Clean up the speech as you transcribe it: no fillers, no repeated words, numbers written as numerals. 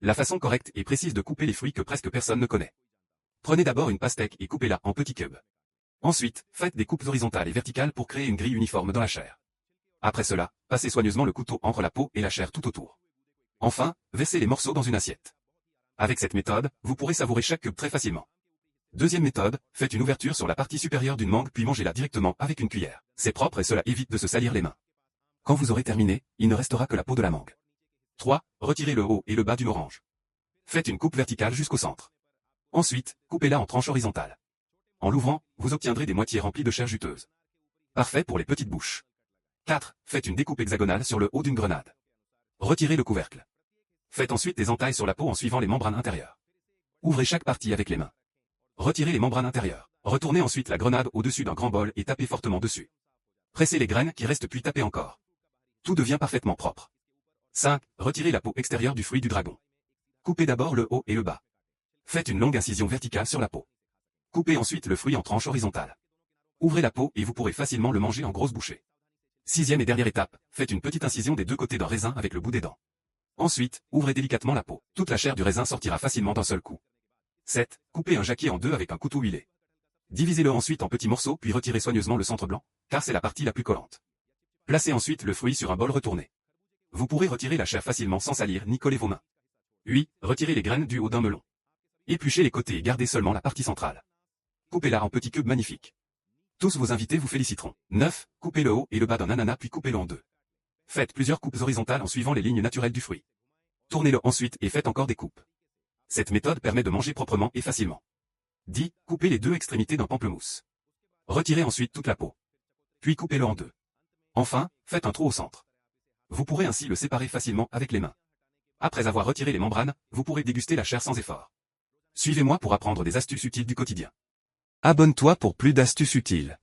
La façon correcte et précise de couper les fruits que presque personne ne connaît. Prenez d'abord une pastèque et coupez-la en petits cubes. Ensuite, faites des coupes horizontales et verticales pour créer une grille uniforme dans la chair. Après cela, passez soigneusement le couteau entre la peau et la chair tout autour. Enfin, versez les morceaux dans une assiette. Avec cette méthode, vous pourrez savourer chaque cube très facilement. Deuxième méthode, faites une ouverture sur la partie supérieure d'une mangue puis mangez-la directement avec une cuillère. C'est propre et cela évite de se salir les mains. Quand vous aurez terminé, il ne restera que la peau de la mangue. 3. Retirez le haut et le bas d'une orange. Faites une coupe verticale jusqu'au centre. Ensuite, coupez-la en tranches horizontales. En l'ouvrant, vous obtiendrez des moitiés remplies de chair juteuse. Parfait pour les petites bouches. 4. Faites une découpe hexagonale sur le haut d'une grenade. Retirez le couvercle. Faites ensuite des entailles sur la peau en suivant les membranes intérieures. Ouvrez chaque partie avec les mains. Retirez les membranes intérieures. Retournez ensuite la grenade au-dessus d'un grand bol et tapez fortement dessus. Pressez les graines qui restent puis tapez encore. Tout devient parfaitement propre. 5. Retirez la peau extérieure du fruit du dragon. Coupez d'abord le haut et le bas. Faites une longue incision verticale sur la peau. Coupez ensuite le fruit en tranches horizontales. Ouvrez la peau et vous pourrez facilement le manger en grosses bouchées. Sixième et dernière étape, faites une petite incision des deux côtés d'un raisin avec le bout des dents. Ensuite, ouvrez délicatement la peau. Toute la chair du raisin sortira facilement d'un seul coup. 7. Coupez un jacquier en deux avec un couteau huilé. Divisez-le ensuite en petits morceaux puis retirez soigneusement le centre blanc, car c'est la partie la plus collante. Placez ensuite le fruit sur un bol retourné. Vous pourrez retirer la chair facilement sans salir ni coller vos mains. 8. Retirez les graines du haut d'un melon. Épluchez les côtés et gardez seulement la partie centrale. Coupez-la en petits cubes magnifiques. Tous vos invités vous féliciteront. 9. Coupez le haut et le bas d'un ananas puis coupez-le en deux. Faites plusieurs coupes horizontales en suivant les lignes naturelles du fruit. Tournez-le ensuite et faites encore des coupes. Cette méthode permet de manger proprement et facilement. 10. Coupez les deux extrémités d'un pamplemousse. Retirez ensuite toute la peau. Puis coupez-le en deux. Enfin, faites un trou au centre. Vous pourrez ainsi le séparer facilement avec les mains. Après avoir retiré les membranes, vous pourrez déguster la chair sans effort. Suivez-moi pour apprendre des astuces utiles du quotidien. Abonne-toi pour plus d'astuces utiles.